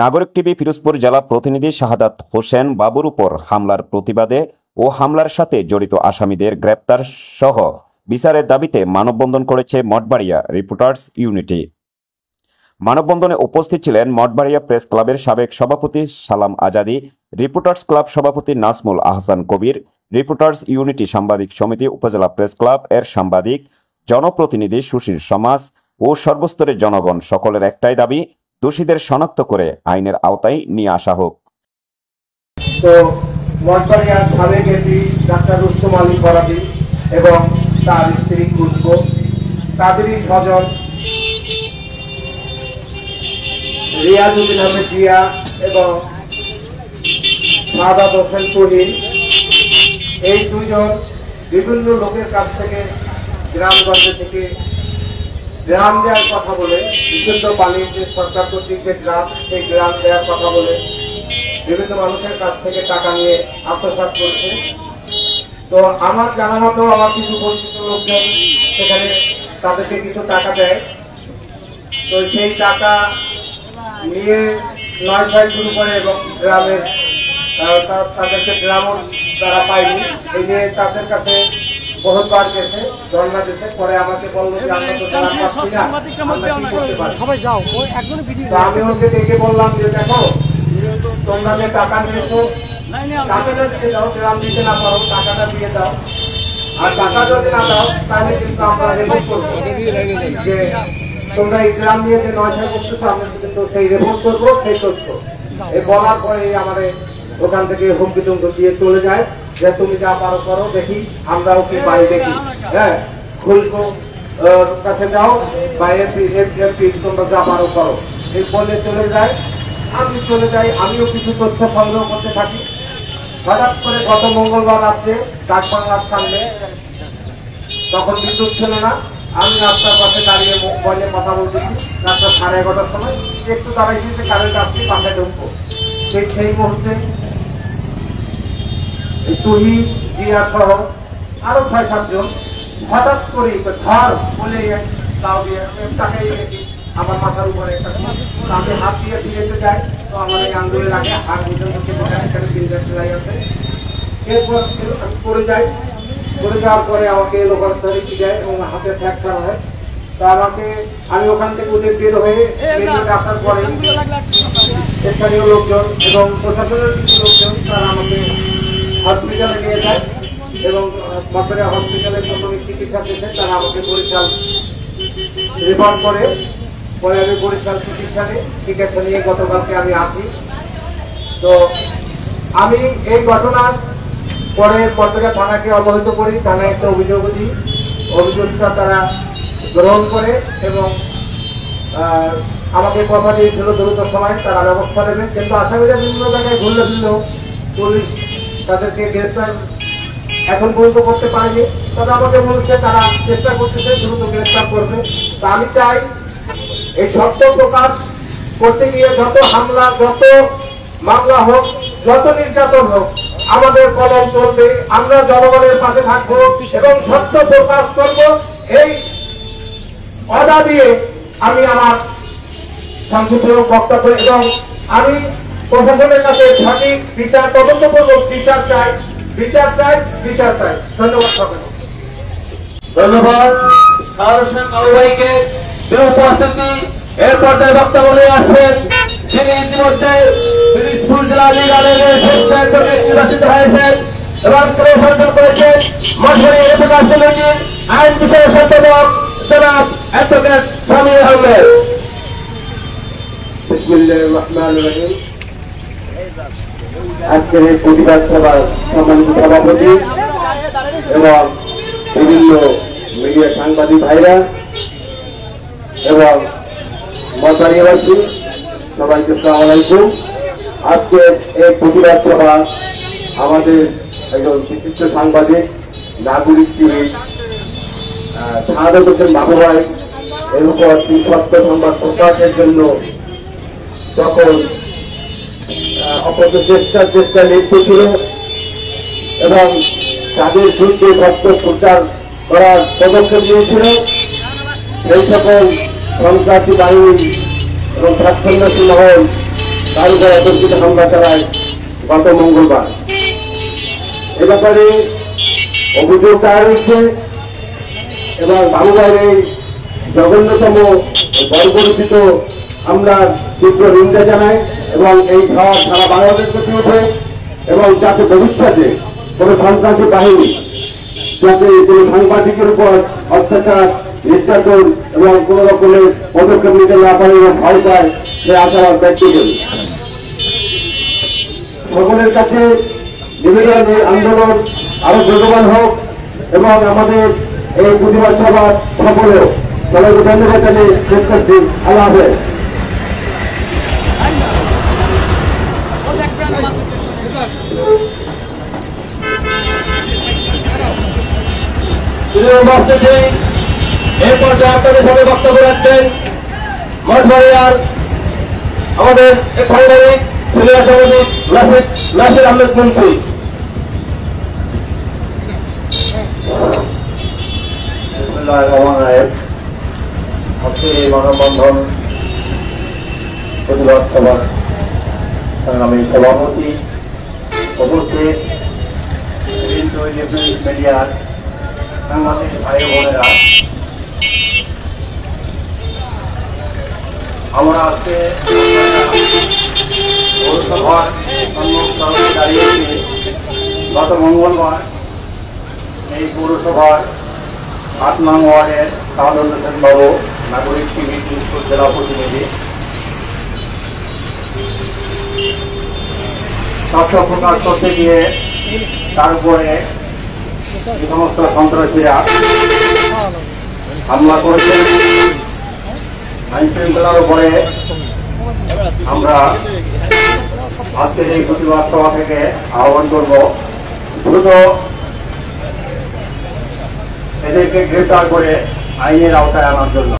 নাগরিক টিভি পিরোজপুর জেলা প্রতিনিধি শাহাদাত হোসেন বাবুর উপর হামলার প্রতিবাদে ও হামলার সাথে জড়িত আসামিদের গ্রেপ্তার সহ বিচারের দাবিতে মানববন্ধন করেছে মঠবাড়িয়া রিপোর্টার্স ইউনিটি। মানববন্ধনে উপস্থিত ছিলেন মঠবাড়িয়া প্রেস ক্লাবের সাবেক সভাপতি সালাম আজাদি, রিপোর্টার্স ক্লাব সভাপতি নাজমুল আহসান কবির, রিপোর্টার্স ইউনিটি সাংবাদিক সমিতি উপজেলা প্রেস ক্লাব এর সাংবাদিক, জনপ্রতিনিধি, সুশীল সমাজ ও সর্বস্তরের জনগণ। সকলের একটাই দাবি, দোষীদের শনাক্ত করে আইনের আওতায় নিয়ে আসা হোক। তো মঠবাড়িয়ার সাবেক এমপি ডাক্তার রুস্তম আলী ফরাজি এবং তার স্ত্রী খুশবু, তাদেরই স্বজন রিয়াজউদ্দিন আহমেদ জিয়া এবং শাহাদাত হোসেন তুহিন, এই দুইজন বিভিন্ন লোকের কাছ থেকে গ্রামগঞ্জে থেকে গ্রাম দেওয়ার কথা বলে, বিশুদ্ধ পানির যে সরকার কর্তৃক যে গ্রাম, সেই গ্রাম দেওয়ার কথা বলে বিভিন্ন মানুষের কাছ থেকে টাকা নিয়ে আত্মসাৎ করছে। তো আমার জানা মতো আমার কিছু পরিচিত লোকজন সেখানে তাদেরকে কিছু টাকা দেয়। তো সেই টাকা নিয়ে নয় ছয় শুরু করে এবং গ্রামের তাদেরকে গ্রামও তারা পায়নি। এই যে তাদের কাছে বহুতবার গেছে, ধর্ণা দিতে, পরে আমাকে বললো যে আমরা তো টাকা পাচ্ছি না, আমরা কি করতে পারি। আমি ওকে দেখে বললাম যে দেখো, তোমরা যে টাকা নিয়েছো টাকাটা দিয়ে দাও, গ্রাম দিতে না পারো টাকাটা দিয়ে দাও, আর টাকা যদি না দাও তাহলে কিন্তু আমরা রিপোর্ট করবো যে তোমরা এই গ্রাম নিয়ে যে নয়টা করতেছো, আমরা কিন্তু সেই রিপোর্ট করবো, সেই তথ্য। এই বলার পরে আমাদের ওখান থেকে হুমকি টুমকি দিয়ে চলে যায় যে তুমি যা পারো করো, দেখি আমরাও কি পাই দেখি। হ্যাঁ, খুলকো কাছে যাও বা এমপি তোমরা যা পারো করো, এই বলে চলে যায়। আমি চলে যাই, আমিও কিছু তথ্য সংগ্রহ করতে থাকি। হঠাৎ করে গত মঙ্গলবার রাত্রে ডাকবাংলার সামনে, তখন বিদ্যুৎ ছিল না, আমি রাস্তার পাশে দাঁড়িয়ে মোবাইলে কথা বলতেছি। রাস্তা 11:30টার সময় একটু দাঁড়াইছি যে কারেন্ট আসছি, বাসায় ঢুকবো। সেই মুহূর্তে তুহি, জিয়া সহ আরো 6-7 জন হঠাৎ করে ধর বলে তাও দিয়ে তাকে আমার মাথার উপরে একটা আমি হাত দিয়ে দিতে যাই। তো আমার এই আন্দোলনে লাগে হাত পর্যন্ত এখানে 3টা সেলাই আছে। এরপর আমি পড়ে যাই, পড়ে যাওয়ার পরে আমাকে লোকাল ধরে কি যায় এবং হাতে ফ্র্যাকচার হয়। তো আমি ওখান থেকে উঠে বের হয়ে আসার পরে স্থানীয় লোকজন এবং প্রশাসনের কিছু লোকজন তারা আমাকে হসপিটালে নিয়ে যায় এবং মঠবাড়িয়া হসপিটালে প্রথমে চিকিৎসা দিয়েছে। তারা আমাকে বরিশাল রেফার করে, পরে আমি বরিশাল চিকিৎসা নিয়ে গতকালকে আমি আসি। তো আমি এই ঘটনার পরে মঠবাড়িয়া থানাকে অবহিত করি, থানায় একটা অভিযোগ দিই। অভিযোগটা তারা গ্রহণ করে এবং আমাকে কথা দিয়েছিল দ্রুত সময় তারা ব্যবস্থা নেবে। কিন্তু আসামিরা বিভিন্ন জায়গায় ঘুরলে ফিরলেও পুলিশ তাদেরকে গ্রেফতার এখন পর্যন্ত করতে পারেনি। তবে আমাকে বলছে তারা চেষ্টা করতেছে, দ্রুত গ্রেফতার করবে। তা আমি চাই এই সত্য প্রকাশ করতে গিয়ে যত হামলা, যত মামলা হোক, যত নির্যাতন হোক, আমাদের কলম চলবে। আমরা জনগণের পাশে থাকবো এবং সত্য প্রকাশ করব। এই অদা দিয়ে আমি আমার শান্তিপূর্ণ বক্তব্য এবং আমি প্রশাসনের কাছে সঠিক বিচার তদন্তপূর্বক বিচার চাই, বিচার চাই, বিচার চাই। ধন্যবাদ সকলকে। ধন্যবাদ ভাইকে। উপস্থিতি এর পর্যায়ে বক্তব্য নিয়ে আসছেন যিনি ইতিমধ্যে পিরোজপুর জেলা লীগ আয়োগের নির্বাচিত হয়েছেন এবং প্রশাসন করেছেন মঠবাড়িয়া রিপোর্টার্স ইউনিটির আইন বিষয়ের সম্পাদক জনাব অ্যাডভোকেট সামির আহমেদ। বিসমিল্লাহির রহমানির রহিম। আজকের এই প্রতিবাদ সভার সম্মানিত সভাপতি এবং বিভিন্ন মিডিয়া সাংবাদিক ভাইরা এবং মঠবাড়িয়াবাসী সবাইকে আসসালামু আলাইকুম। আজকে এই প্রতিবাদ সভা আমাদের একজন বিশিষ্ট সাংবাদিক, নাগরিক টিভি শাহাদাত হোসেন বাবু ভাই এর উপর সত্য সংবাদ প্রকাশের জন্য যখন চেষ্টা লিপ্ত ছিল এবং তাদের যুদ্ধে সত্য প্রচার করার পদক্ষেপ নিয়েছিল, সেই সকল সন্ত্রাসী বাহিনী এবং স্বাচ্ছন্দ্যী মহল তার উপর অতর্কিত হামলা চালায় গত মঙ্গলবার। এ ব্যাপারে অভিযোগ দায়ের হয়েছে এবং বাংলার এই জঘন্যতম বর্বরচিত হামলার তীব্র নিন্দা জানায় এবং এই ঝড় সারা বাংলাদেশ প্রতি ওঠে এবং যাতে ভবিষ্যতে কোনো সন্ত্রাসী বাহিনী যাতে কোনো সাংবাদিকের উপর অত্যাচার নির্যাতন এবং কোন রকমের পদক্ষেপ নিতে না পারে এবং ভয় পায় সে আশাবাদ ব্যক্ত করি। সকলের কাছে নিবেদন এই আন্দোলন আরো বেগবান হোক এবং আমাদের এই প্রতিবাদ সভা সফল হোক। সবাইকে ধন্যবাদ জানিয়ে শেষ করছি। আল্লাহ হাফেজ। এই পর্যায়ে আপনাদের সামনে বক্তব্য রাখবেন মঠবাড়িয়ার আমাদের সাংবাদিক সিনিয়র সাংবাদিক নাসির আহমেদ মুন্সি। আজকে এই মানববন্ধন প্রতিবাদ সভার সংগ্রামী সভাপতি উপস্থিত মিডিয়ার সাংবাদিক ভাই বোনেরা, আমরা আজকে পৌরসভার সম্মুখে দাঁড়িয়েছি। গত মঙ্গলবার এই পৌরসভার 8 নং ওয়ার্ডের সাধারণ হোসেন বাবু নাগরিক টিভি দিনাজপুর জেলা প্রতিনিধি তথ্য প্রকাশ করতে গিয়ে তার উপরে সমস্ত সন্ত্রাসীরা হামলা করেছেন। আইন শৃঙ্খলার উপরে আমরা আজকের এই প্রতিবাদ সভা থেকে আহ্বান করব দ্রুত এদেরকে গ্রেফতার করে আইনের আওতায় আনার জন্য।